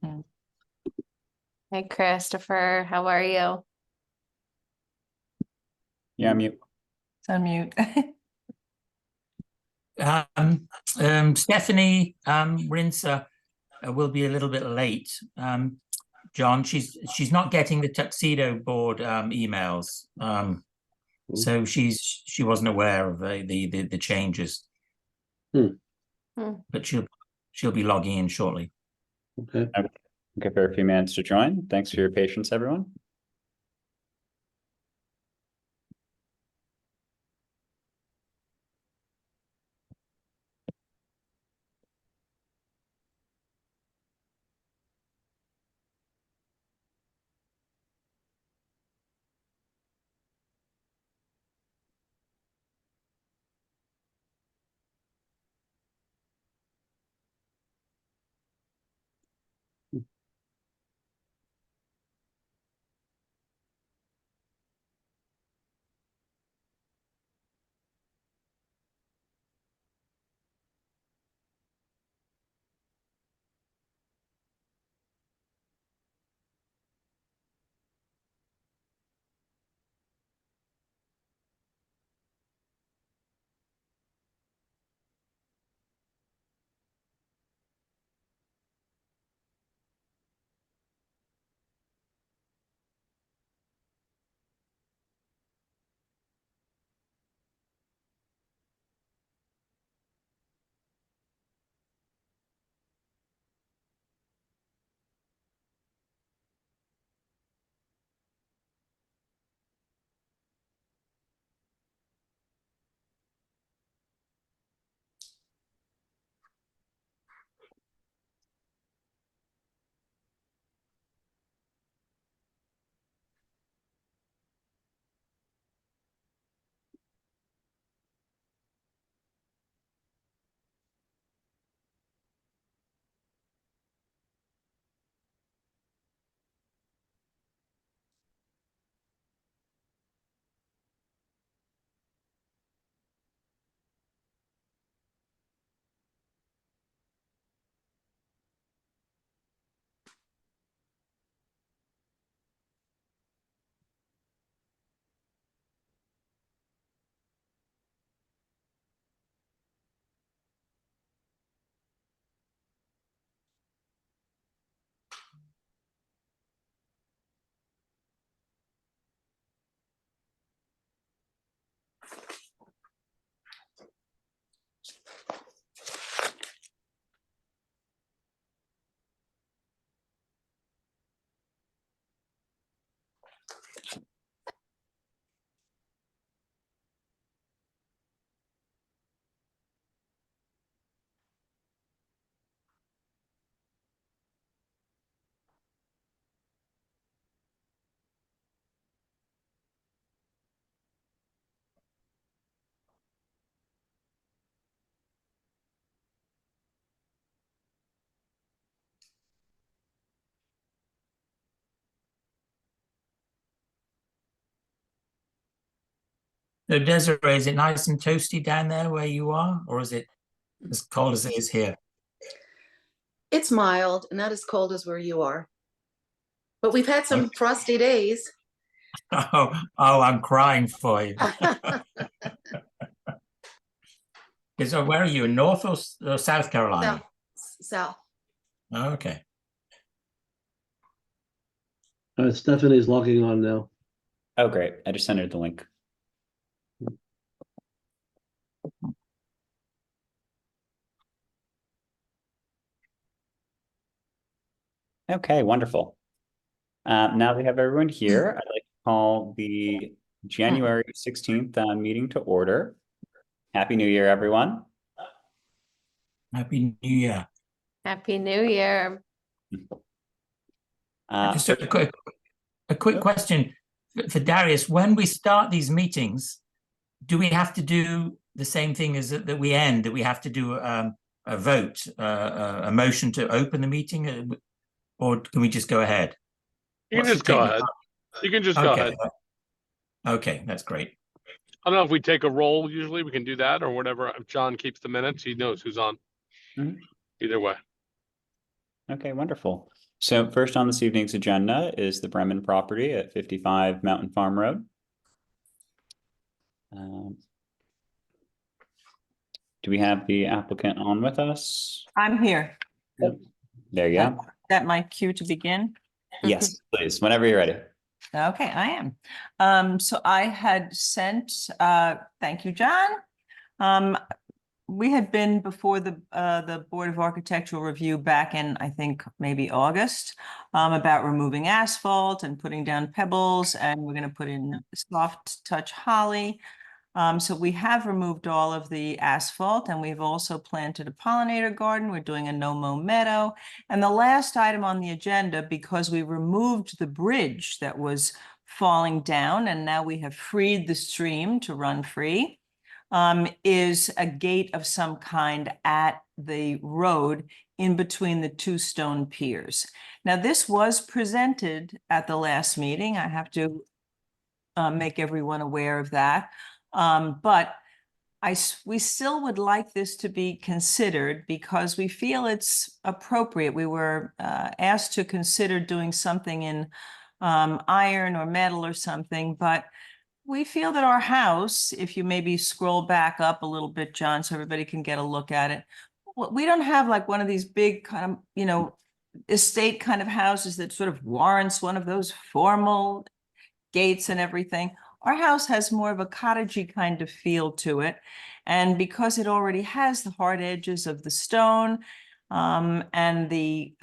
Hey, Christopher, how are you? Yeah, mute. It's on mute. Stephanie Rinser will be a little bit late. John, she's not getting the tuxedo board emails, so she wasn't aware of the changes. But she'll be logging in shortly. Okay. Give her a few minutes to join. Thanks for your patience, everyone. So Desiree, is it nice and toasty down there where you are, or is it as cold as it is here? It's mild, not as cold as where you are. But we've had some frosty days. Oh, I'm crying for you. So where are you, in North or South Carolina? South. Oh, okay. Stephanie's logging on now. Oh, great. I just sent her the link. Okay, wonderful. Now we have everyone here. I'd like to call the January 16th meeting to order. Happy New Year, everyone. Happy New Year. Happy New Year. Just a quick question for Darius. When we start these meetings, do we have to do the same thing as that we end? Do we have to do a vote, a motion to open the meeting, or can we just go ahead? You can just go ahead. You can just go ahead. Okay, that's great. I don't know if we take a roll. Usually we can do that or whatever. If John keeps the minutes, he knows who's on. Either way. Okay, wonderful. So first on this evening's agenda is the Bremen property at 55 Mountain Farm Road. Do we have the applicant on with us? I'm here. There you go. That my cue to begin? Yes, please, whenever you're ready. Okay, I am. So I had sent, thank you, John. We had been before the Board of Architectural Review back in, I think, maybe August, about removing asphalt and putting down pebbles, and we're going to put in soft touch holly. So we have removed all of the asphalt, and we've also planted a pollinator garden. We're doing a no-mow meadow. And the last item on the agenda, because we removed the bridge that was falling down, and now we have freed the stream to run free, is a gate of some kind at the road in between the two stone piers. Now, this was presented at the last meeting. I have to make everyone aware of that. But we still would like this to be considered because we feel it's appropriate. We were asked to consider doing something in iron or metal or something, but we feel that our house, if you maybe scroll back up a little bit, John, so everybody can get a look at it. We don't have like one of these big kind of, you know, estate kind of houses that sort of warrants one of those formal gates and everything. Our house has more of a cottagey kind of feel to it. And because it already has the hard edges of the stone and the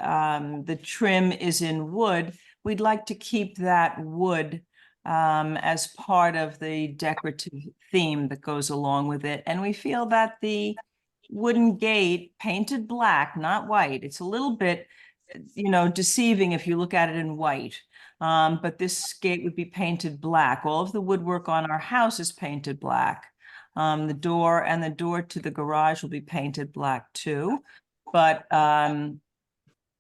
trim is in wood, we'd like to keep that wood as part of the decorative theme that goes along with it. And we feel that the wooden gate painted black, not white, it's a little bit, you know, deceiving if you look at it in white. But this gate would be painted black. All of the woodwork on our house is painted black. The door and the door to the garage will be painted black too. But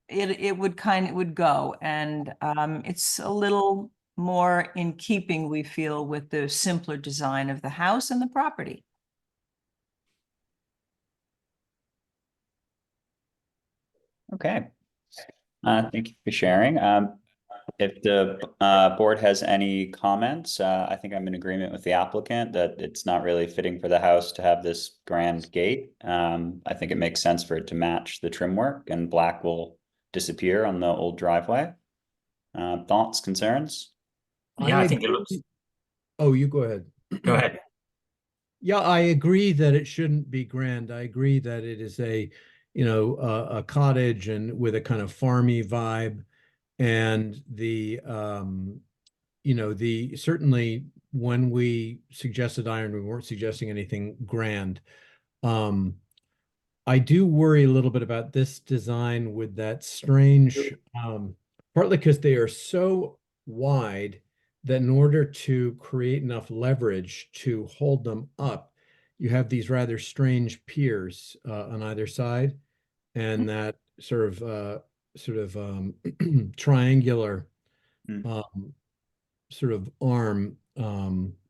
it would go, and it's a little more in keeping, we feel, with the simpler design of the house and the property. Okay. Thank you for sharing. If the board has any comments, I think I'm in agreement with the applicant that it's not really fitting for the house to have this grand gate. I think it makes sense for it to match the trim work, and black will disappear on the old driveway. Thoughts, concerns? Yeah, I think it looks. Oh, you go ahead. Go ahead. Yeah, I agree that it shouldn't be grand. I agree that it is a, you know, a cottage and with a kind of farmy vibe. And the, you know, certainly when we suggested iron, we weren't suggesting anything grand. I do worry a little bit about this design with that strange, partly because they are so wide that in order to create enough leverage to hold them up, you have these rather strange piers on either side, and that sort of triangular sort of arm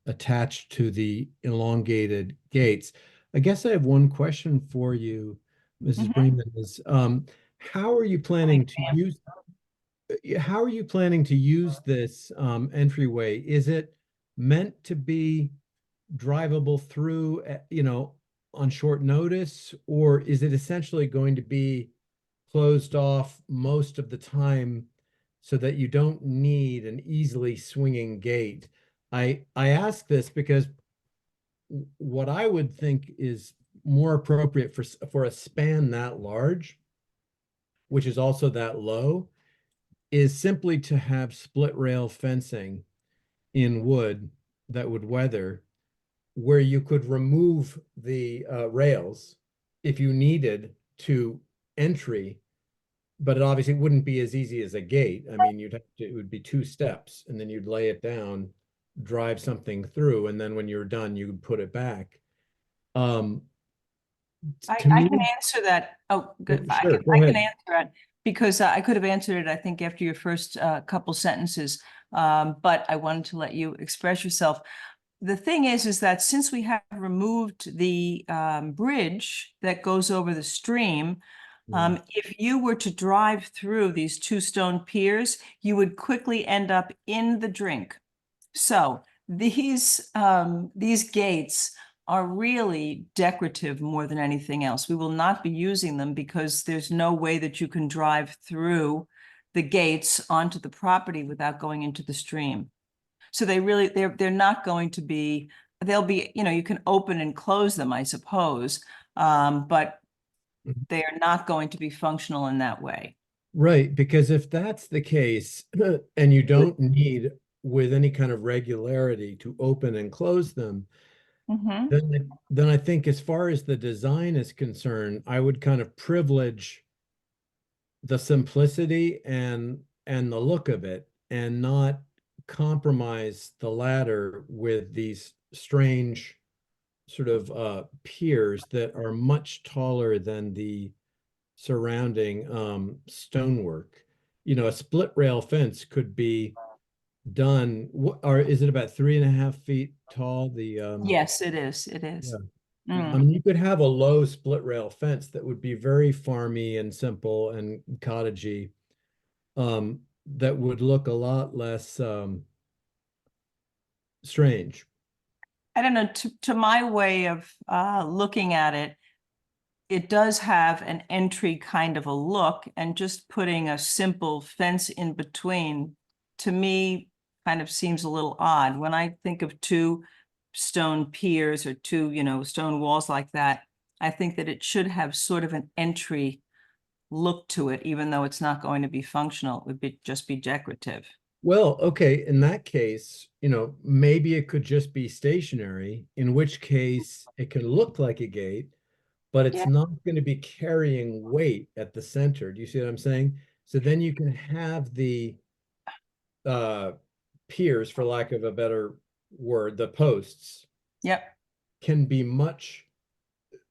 attached to the elongated gates. I guess I have one question for you, Mrs. Bremen, is how are you planning to use this entryway? Is it meant to be drivable through, you know, on short notice, or is it essentially going to be closed off most of the time so that you don't need an easily swinging gate? I ask this because what I would think is more appropriate for a span that large, which is also that low, is simply to have split rail fencing in wood that would weather, where you could remove the rails if you needed to entry, but it obviously wouldn't be as easy as a gate. I mean, it would be 2 steps, and then you'd lay it down, drive something through, and then when you're done, you would put it back. I can answer that. Oh, good. Sure, I can answer that because I could have answered it, I think, after your first couple sentences, but I wanted to let you express yourself. The thing is that since we have removed the bridge that goes over the stream, If you were to drive through these two stone piers, you would quickly end up in the drink. So these gates are really decorative more than anything else. We will not be using them because there's no way that you can drive through the gates onto the property without going into the stream. So they're not going to be, they'll be, you can open and close them, I suppose, but they are not going to be functional in that way. Right, because if that's the case, and you don't need with any kind of regularity to open and close them, then I think as far as the design is concerned, I would kind of privilege the simplicity and the look of it and not compromise the latter with these strange sort of piers that are much taller than the surrounding stonework. A split rail fence could be done, or is it about 3.5 feet tall? Yes, it is. It is. I mean, you could have a low split rail fence that would be very farmy and simple and cottagey, that would look a lot less strange. I don't know, to my way of looking at it, it does have an entry kind of a look, and just putting a simple fence in between, to me, kind of seems a little odd. When I think of two stone piers or two, stone walls like that, I think that it should have sort of an entry look to it, even though it's not going to be functional. It would just be decorative. Well, okay, in that case, maybe it could just be stationary, in which case it can look like a gate, but it's not going to be carrying weight at the center. Do you see what I'm saying? So then you can have the piers, for lack of a better word, the posts. Yep. Can be much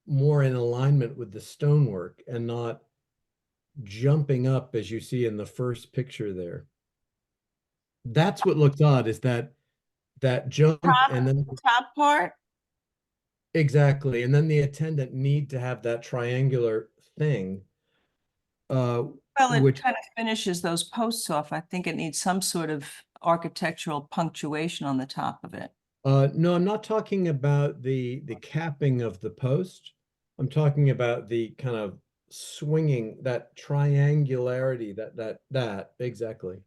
more in alignment with the stonework and not jumping up as you see in the first picture there. That's what looks odd, is that jump and then the top part. Exactly, and then the attendant need to have that triangular thing. Well, it which kind of finishes those posts off. I think it needs some sort of architectural punctuation on the top of it. No, I'm not talking about the capping of the post. I'm talking about the kind of swinging, that triangularity, that exactly.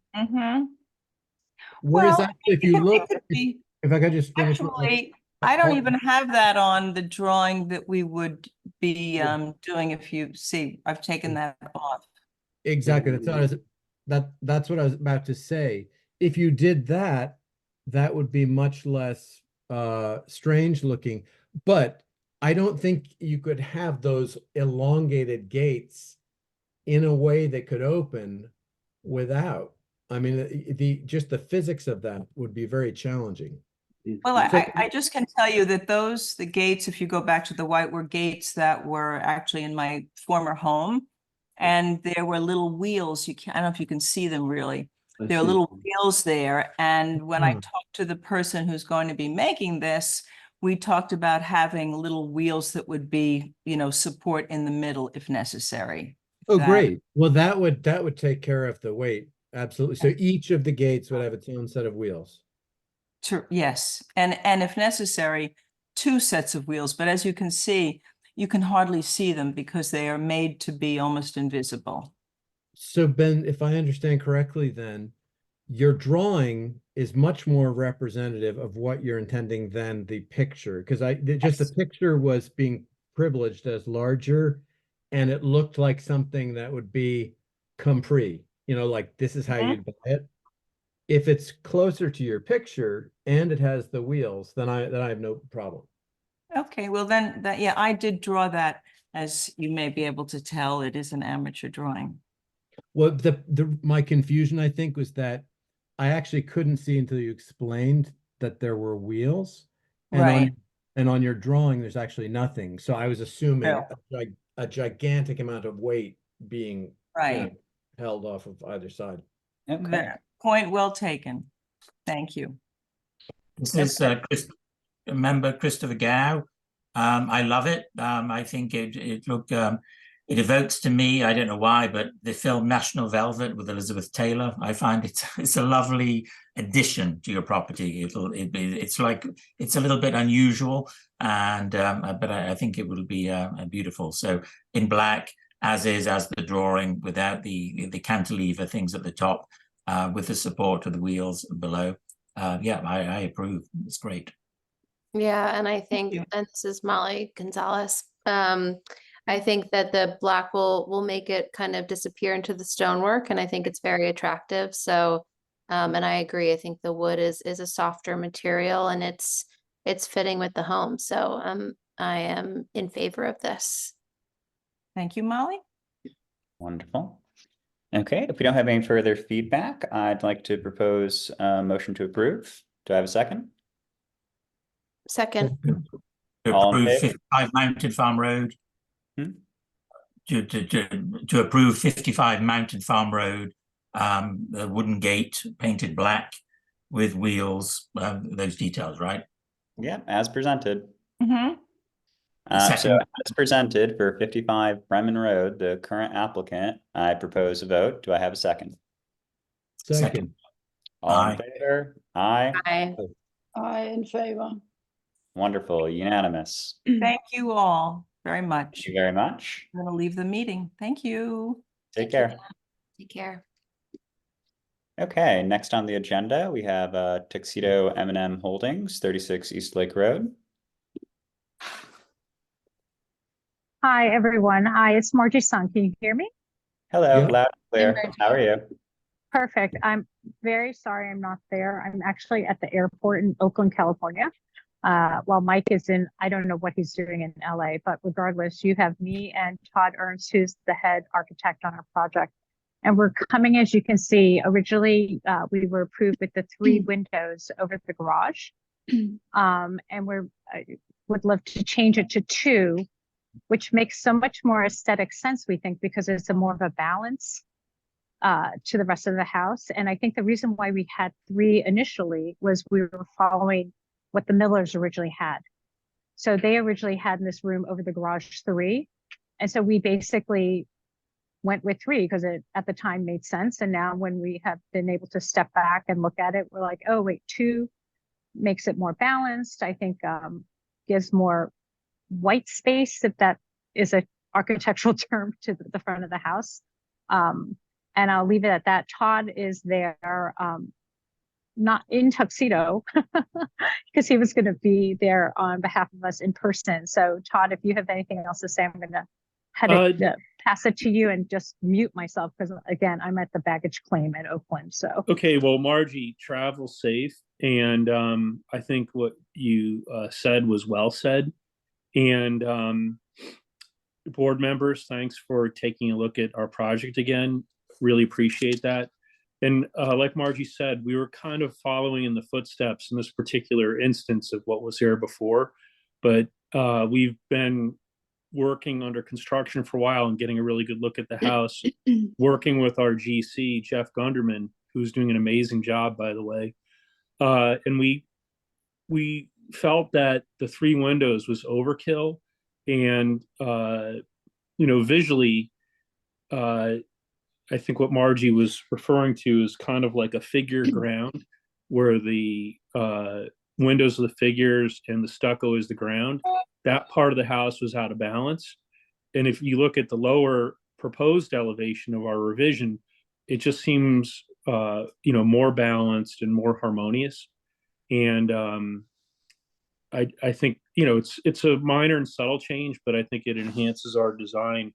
Whereas Well, actually, if you look, if I could just finish. actually, I don't even have that on the drawing that we would be doing. If you see, I've taken that off. Exactly. That's what I was about to say. If you did that, that would be much less strange looking. But I don't think you could have those elongated gates in a way that could open without. I mean, just the physics of that would be very challenging. Well, I just can tell you that the gates, if you go back to the white, were gates that were actually in my former home. And there were little wheels. I don't know if you can see them really. There are little wheels there. And when I talked to the person who's going to be making this, we talked about having little wheels that would be, support in the middle if necessary. Oh, great. Well, that would take care of the weight. Absolutely. So each of the gates would have its own set of wheels. Yes. And if necessary, 2 sets of wheels. But as you can see, you can hardly see them because they are made to be almost invisible. So Ben, if I understand correctly, then your drawing is much more representative of what you're intending than the picture, because the picture was being privileged as larger, and it looked like something that would be compris, like this is how you'd buy it. If it's closer to your picture and it has the wheels, then I have no problem. Okay, well then I did draw that. As you may be able to tell, it is an amateur drawing. Well, my confusion, I think, was that I actually couldn't see until you explained that there were wheels. And on your drawing, there's actually nothing. So I was assuming a gigantic amount of weight being held off of either side. Okay. Point well taken. Thank you. This is member Christopher Gow. I love it. I think it looked it evokes to me, I don't know why, but the film National Velvet with Elizabeth Taylor. I find it's a lovely addition to your property. It's like it's a little bit unusual, and but I think it will be beautiful. So in black, as the drawing, without the cantilever things at the top, with the support of the wheels below. Yeah, I approve. It's great. Yeah, and I think, you. and this is Molly Gonzalez. I think that the black will make it kind of disappear into the stonework, and I think it's very attractive. So, and I agree. I think the wood is a softer material, and it's fitting with the home. So, I am in favor of this. Thank you, Molly. Wonderful. Okay, if we don't have any further feedback, I'd like to propose a motion to approve. Do I have a second? Second, To All in approve favor? 55 Mountain Farm Road. Hmm? To approve 55 Mountain Farm Road, the wooden gate painted black with wheels, those details, right? Yeah, as presented. Mhm. So Second. as presented for 55 Bremen Road, the current applicant, I propose a vote. Do I have a second? Second. All in Aye. favor? Aye. aye. Aye, in favor. Wonderful, unanimous. Thank you all very much. Thank you very much. I'm going to leave the meeting. Thank you. Take care. Take care. Okay, next on the agenda, we have Tuxedo M&M Holdings, 36 East Lake Road. Hi, everyone. Hi, it's Margie Sun. Can you hear me? Hello, Yeah. loud and clear. Margie. How are you? Perfect. I'm very sorry I'm not there. I'm actually at the airport in Oakland, California. While Mike is in, I don't know what he's doing in LA, but regardless, you have me and Todd Ernst, who's the head architect on our project. And we're coming, as you can see, originally we were approved with the 3 windows over the garage. And would love to change it to 2, which makes so much more aesthetic sense, we think, because it's a more of a balance to the rest of the house. And I think the reason why we had 3 initially was we were following what the Millers originally had. So they originally had in this room over the garage 3. And so we basically went with 3 because it at the time made sense. And now when we have been able to step back and look at it, we're like, oh, wait, 2 makes it more balanced. I think gives more white space, if that is a architectural term, to the front of the house. And I'll leave it at that. Todd is there, not in tuxedo, because he was going to be there on behalf of us in person. So Todd, if you have anything else to say, I'm going to pass it to you and just mute myself, because again, I'm at the baggage claim at Oakland. So okay, well, Margie, travel safe. And I think what you said was well said. And board members, thanks for taking a look at our project again. Really appreciate that. And like Margie said, we were kind of following in the footsteps in this particular instance of what was here before. But we've been working under construction for a while and getting a really good look at the house, working with our GC, Jeff Gunderman, who's doing an amazing job, by the way. And we felt that the 3 windows was overkill. And, visually, I think what Margie was referring to is kind of like a figure ground, where the windows are the figures and the stucco is the ground. That part of the house was out of balance. And if you look at the lower proposed elevation of our revision, it just seems, more balanced and more harmonious. And I think, it's a minor and subtle change, but I think it enhances our design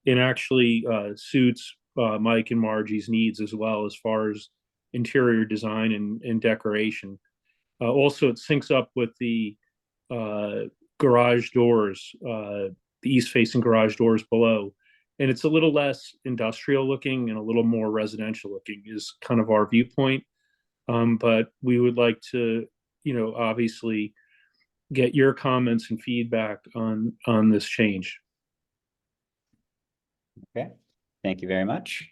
and actually suits Mike and Margie's needs as well, as far as interior design and decoration. Also, it syncs up with the garage doors, the east-facing garage doors below. And it's a little less industrial looking and a little more residential looking is kind of our viewpoint. But we would like to, obviously get your comments and feedback on this change. Okay, thank you very much.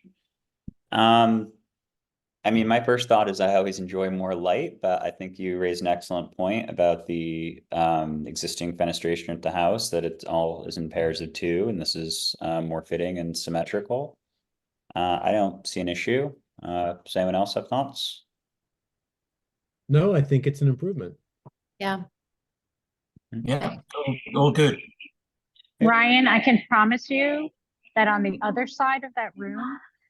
I I mean, my first thought is I always enjoy more light, but I think you raised an excellent point about the existing fenestration at the house, that it all is in pairs of two, and this is more fitting and symmetrical. I don't see an issue. Does anyone else have thoughts? No, I think it's an improvement. Yeah. Yeah, all good. Ryan, I can promise you that on the other side of that room,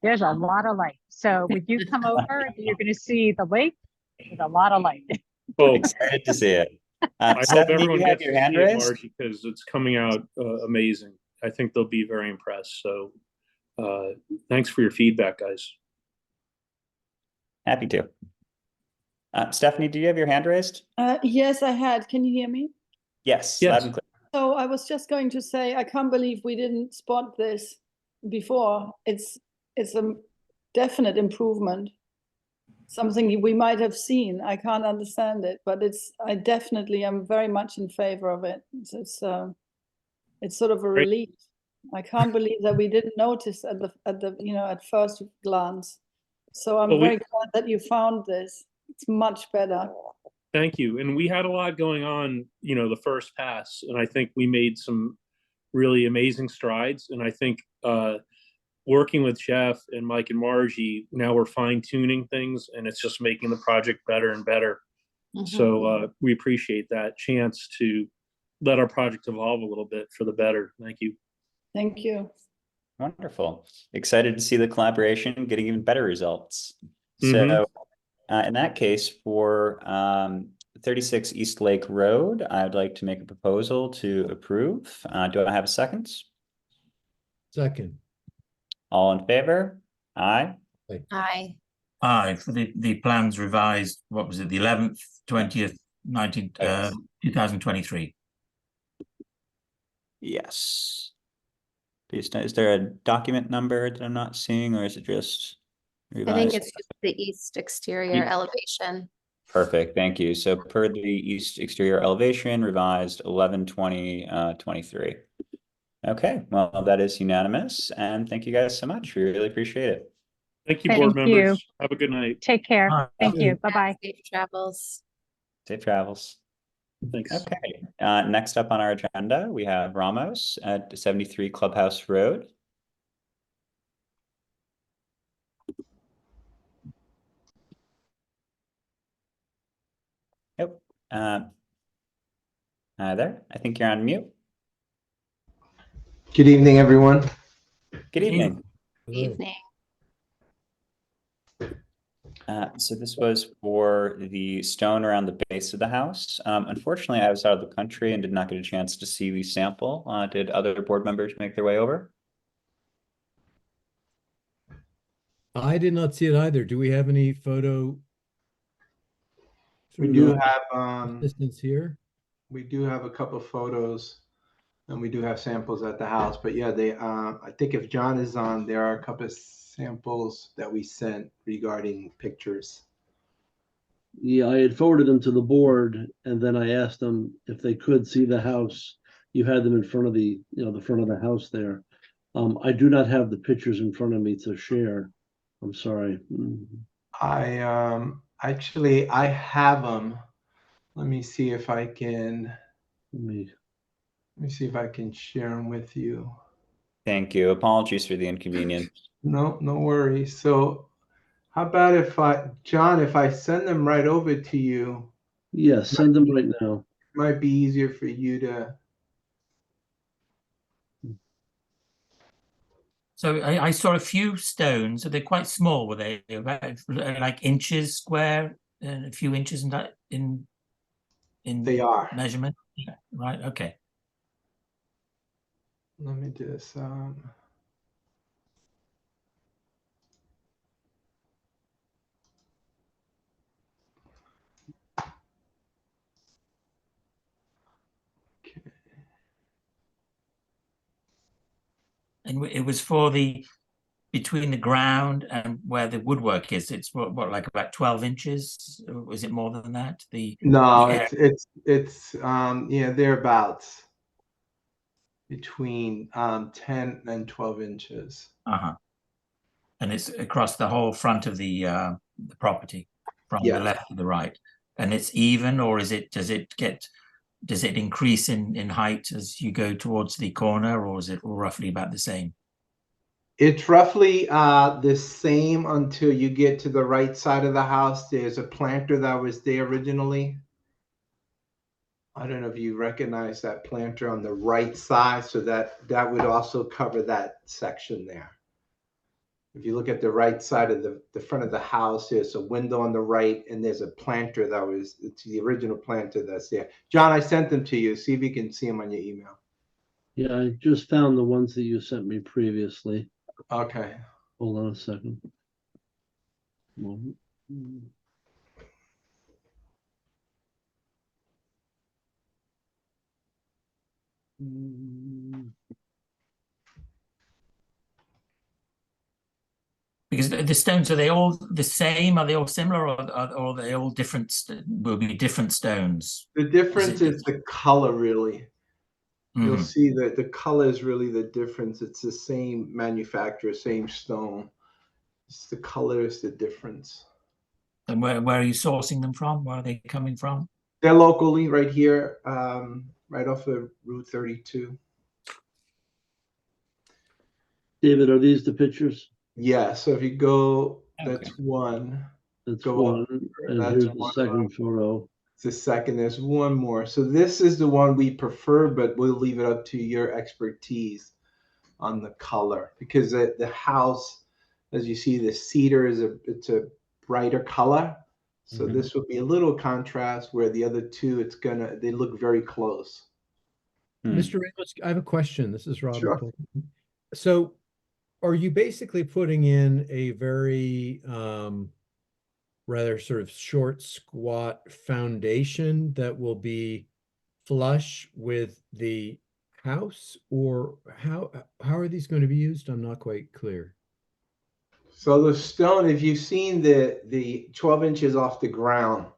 there's a lot of light. So when you come over, you're going to see the lake with a lot of light. Oh, Excited to see it. I hope Stephanie, do everyone you have gets your to hand see it, raised? Margie, because it's coming out amazing. I think they'll be very impressed. So thanks for your feedback, guys. Happy to. Stephanie, do you have your hand raised? Yes, I had. Can you hear me? Yes, Yes. loud and clear. So I was just going to say, I can't believe we didn't spot this before. It's a definite improvement. Something we might have seen. I can't understand it, but I definitely am very much in favor of it. It's sort of a Great. relief. I can't believe that we didn't notice at first glance. So I'm Well, very glad that you found this. It's much better. Thank you. And we had a lot going on, the first pass, and I think we made some really amazing strides. And I think working with Jeff and Mike and Margie, now we're fine tuning things, and it's just making the project better and better. So we appreciate that chance to let our project evolve a little bit for the better. Thank you. Thank you. Wonderful. Excited to see the collaboration getting even better results. Mhm. So in that case, for 36 East Lake Road, I'd like to make a proposal to approve. Do I have a second? Second. All in favor? Aye. Aye. Aye, for the plans revised, what was it, the 11th, 20th, 19th, Yes. 2023. Yes. Is there a document number that I'm not seeing, or is it just I think revised? it's just the east exterior East. elevation. Perfect, thank you. So per the east exterior elevation revised 11/20/23. Okay, well, that is unanimous, and thank you guys so much. We really appreciate it. Thank you, Thank board members. you. Have a good night. Take care. Aye. Thank you. Bye-bye. Safe travels. Safe travels. Thanks. Okay, next up on our agenda, we have Ramos at 73 Clubhouse Road. Yep. There, I think you're on mute. Good evening, everyone. Good evening. Evening. So this was for the stone around the base of the house. Unfortunately, I was out of the country and did not get a chance to see the sample. Did other board members make their way over? I did not see it either. Do we have any photo? We through do the have Assistance here. we do have a couple of photos, and we do have samples at the house. But yeah, they I think if John is on, there are a couple of samples that we sent regarding pictures. Yeah, I had forwarded them to the board, and then I asked them if they could see the house. You had them in front of the front of the house there. I do not have the pictures in front of me to share. I'm sorry. I actually I have them. Let me see if I can. Let me see if I can share them with you. Thank you. Apologies for the inconvenience. No worries. So how about if John, if I send them right over to you, Yes, send them right now. it might be easier for you to. So I saw a few stones. Are they quite small? Were they about like inches square, and a few inches in that in They are. measurement? Yeah, right. Okay. Let me just And it was for the between the ground and where the woodwork is. It's what like about 12 inches? Or was it more than that? No, the it's yeah, thereabouts between 10 and 12 inches. Uh-huh. and it's across the whole front of the property from the Yeah. left to the right, and it's even, or does it increase in height as you go towards the corner, or is it all roughly about the same? It's roughly the same until you get to the right side of the house. There's a planter that was there originally. I don't know if you recognize that planter on the right side, so that would also cover that section there. If you look at the right side of the front of the house, there's a window on the right, and there's a planter it's the original planter that's there. John, I sent them to you. See if you can see them on your email. Yeah, I just found the ones that you sent me previously. Okay. Hold on a second. Moment. Because the stones, are they all the same? Are they all similar, or are they all different? Will be different stones. The difference is the color, really. You'll Mhm. see that the color is really the difference. It's the same manufacturer, same stone. It's the color is the difference. And where are you sourcing them from? Where are they coming from? They're locally right here, right off of Route 32. David, are these the pictures? Yeah, so if you go, Okay. that's one. That's Go up. one, and That's here's the one. second photo. The second, there's one more. So this is the one we prefer, but we'll leave it up to your expertise on the color, because the house, as you see, the cedar it's a brighter color. So Mhm. this would be a little contrast, where the other two, they look very close. Mr. Ramos, I have a question. This is Robert. Sure. Coleman. So are you basically putting in a very rather sort of short, squat foundation that will be flush with the house, or how are these going to be used? I'm not quite clear. So the stone, if you've seen the 12 inches off the ground,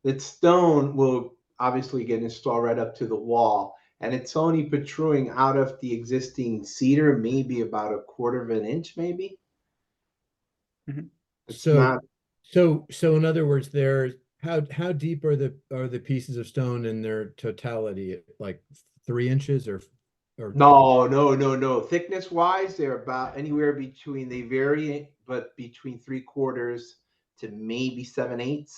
that stone will obviously get installed right up to the wall, and it's only protruding out of the existing cedar, maybe about a quarter of an inch, maybe. Mhm. It's So, not. so in other words, how deep are the pieces of stone in their totality? Like 3 inches or No. Thickness wise, they're about anywhere between, they vary, but between 3/4 to maybe 7/8.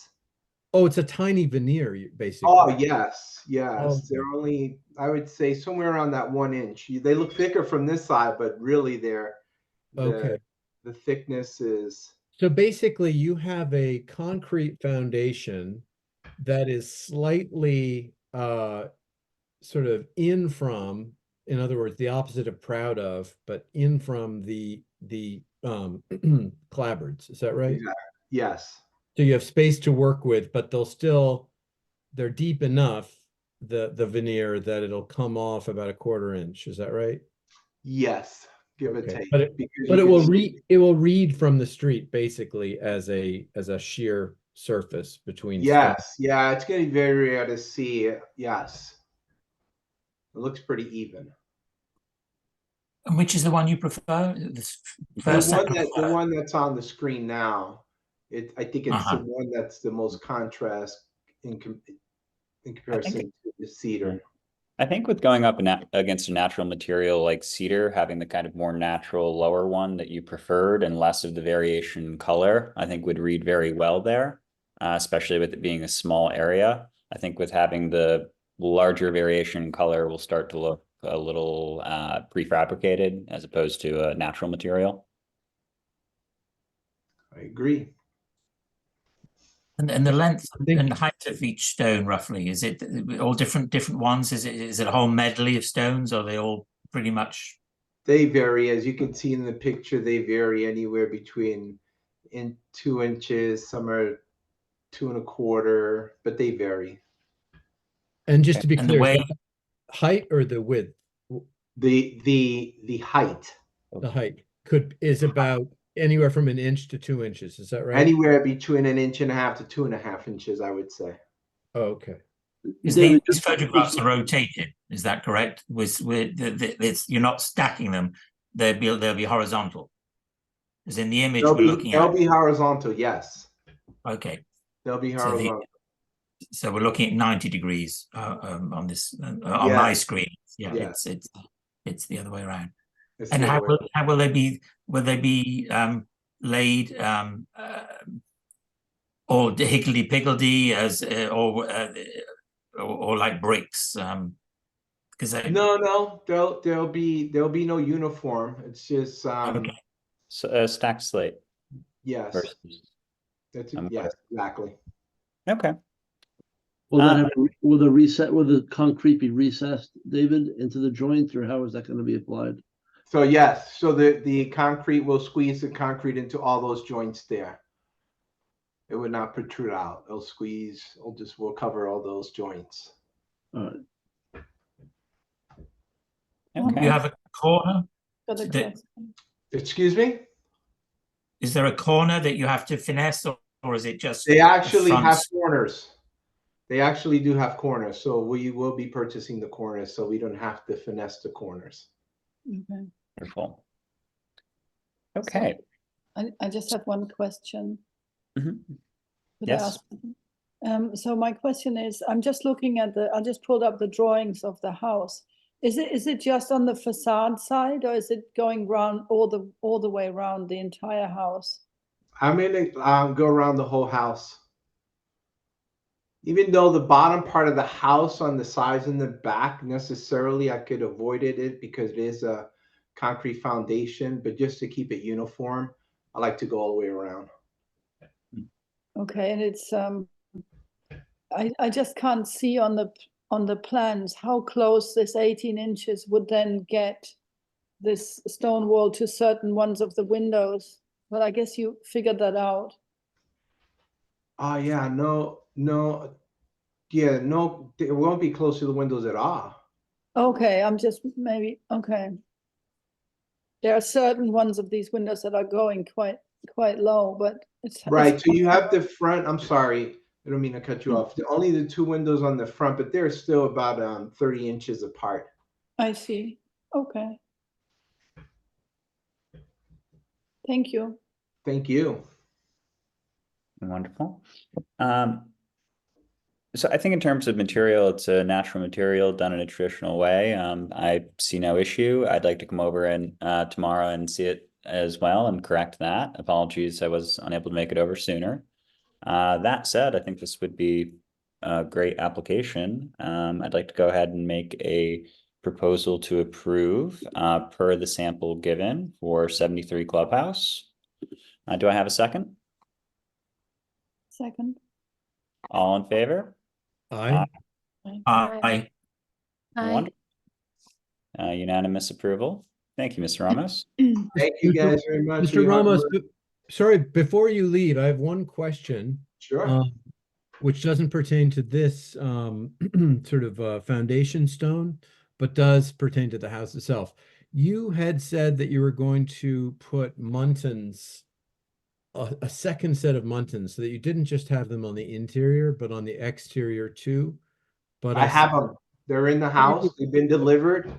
Oh, it's a tiny veneer, basically. Oh, yes. Okay. They're only, I would say, somewhere around that 1 inch. They look thicker from this side, but really Okay. the thickness is. So basically you have a concrete foundation that is slightly sort of in from, in other words, the opposite of proud of, but in from the clapboards. Is that right? Yes. So you have space to work with, but they're deep enough, the veneer, that it'll come off about a quarter inch. Is that right? Yes. Give or Okay. take. But it will read from the street basically as a sheer surface between stone. Yes. Yeah. It's going to be very rare to see it. Yes. It looks pretty even. And which is the one you prefer? The one that's on the screen now. I think it's the one that's the most contrast in comparison to the cedar. I think with going up against a natural material like cedar, having the kind of more natural lower one that you preferred and less of the variation in color, I think would read very well there, especially with it being a small area. I think with having the larger variation in color will start to look a little prefabricated as opposed to a natural material. I agree. And the length and height of each stone roughly, is it all different ones? Is it a whole medley of stones, or are they all pretty much? They vary, as you can see in the picture. They vary anywhere between 2 inches, some are 2 1/4, but they vary. And just to be And clear, the way, height or the width? The height. The height is about anywhere from 1 inch to 2 inches. Is that right? Anywhere between 1.5 to 2.5 inches, I would say. Oh, okay. these photographs are rotated, is that correct? You're not stacking them; they'll be horizontal. As in the image They'll we're looking they'll at. be horizontal, yes. Okay, They'll be So the- horizontal. so we're looking at 90 degrees on this on my Yes. screen. Yeah, Yes. it's the other way around. It's And the how other way. will they be? Will they be laid or higgledy piggledy as or like bricks? Because No, there'll be no uniform. It's just Okay. So, stacked slate yes. versus. That's Okay. yes, exactly. Okay. Will that Uh, have, will the concrete be recessed, David, into the joint, or how is that gonna be applied? So yes, so the concrete will squeeze the concrete into all those joints there. It would not protrude out. It'll squeeze. We'll cover all those joints. Alright, Okay. You have a corner. Got a The- question. Excuse me? Is there a corner that you have to finesse, or is it just? They the actually have fronts? corners. They actually do have corners. So we will be purchasing the corners so we don't have to finesse the corners. Okay. Wonderful. Okay. I just have one question. Mhm. Could I Yes. ask? So my question is, I'm just looking at I just pulled up the drawings of the house. Is it just on the facade side, or is it going round all the way around the entire house? I'm gonna go around the whole house. Even though the bottom part of the house on the sides and the back necessarily I could avoid it because it is a concrete foundation, but just to keep it uniform, I like to go all the way around. Okay, and it's I just can't see on the plans how close this 18 inches would then get this stone wall to certain ones of the windows. But I guess you figured that out. Oh yeah, no, it won't be close to the windows at all. Okay, I'm just maybe okay. There are certain ones of these windows that are going quite low, but it's Right, so you have the front, I'm sorry, I don't mean to cut you off. Only the two windows on the front, but they're still about 30 inches apart. I see. Okay. Thank you. Thank you. Wonderful. So I think in terms of material, it's a natural material done in a traditional way. I see no issue. I'd like to come over and tomorrow and see it as well and correct that. Apologies, I was unable to make it over sooner. That said, I think this would be a great application. I'd like to go ahead and make a proposal to approve per the sample given for 73 Clubhouse. Do I have a second? Second. All in favor? Aye. Aye. One. Unanimous approval. Thank you, Mr. Ramos. Thank you guys very much. for Mr. your hard Ramos, work. sorry, before you leave, I have one question. Sure. Which doesn't pertain to this sort of foundation stone, but does pertain to the house itself. You had said that you were going to put muntins, a second set of muntins, so that you didn't just have them on the interior, but on the exterior too. But I have them. They're in the house. They've been delivered.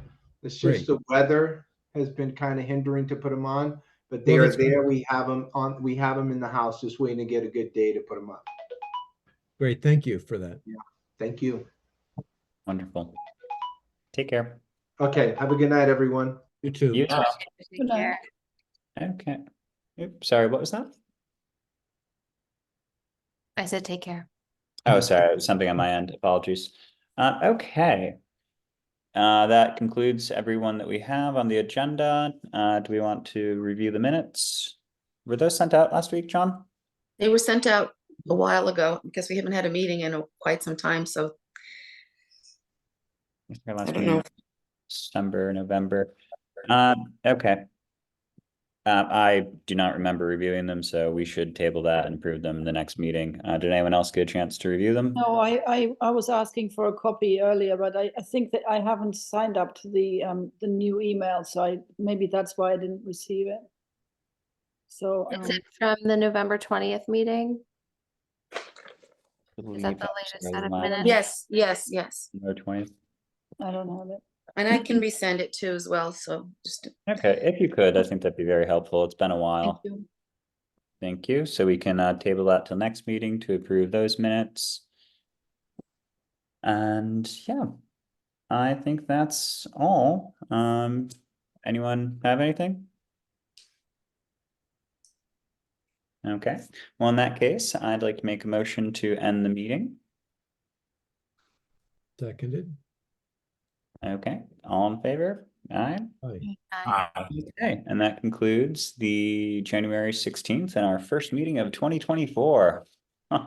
It's just Great. the weather has been kind of hindering to put them on, but Well, they are that's good. there. We have them on. We have them in the house, just waiting to get a good day to put them up. Great, thank you for that. Thank you. Wonderful. Take care. Okay. Have a good night, everyone. You too. You too. Good night. Okay. Oops, sorry, what was that? I said, take care. Oh, sorry, it was something on my end. Apologies. Okay. That concludes everyone that we have on the agenda. Do we want to review the minutes? Were those sent out last week, John? They were sent out a while ago because we haven't had a meeting in quite some time, so I think our last I don't meeting know. was December, November. Okay. I do not remember reviewing them, so we should table that and approve them in the next meeting. Did anyone else get a chance to review them? No, I was asking for a copy earlier, but I think that I haven't signed up to the new email, so maybe that's why I didn't receive it. So Is it from the November 20th meeting? Is that the latest set of minutes? Yes. November 20th. I don't have it. And I can resend it too as well, so just Okay, if you could, I think that'd be very helpful. It's been a thank while. you. Thank you. So we can table that till next meeting to approve those minutes. And yeah, I think that's all. Anyone have anything? Okay, well, in that case, I'd like to make a motion to end the meeting. Seconded. Okay, all in favor? Aye. Aye. Aye. Okay, and that concludes the January 16th and our first meeting of 2024.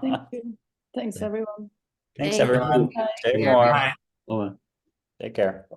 Thank you. Thanks, everyone. Thanks, Thank everyone. you. Stay Yeah. warm. Aye. Oh, Take care.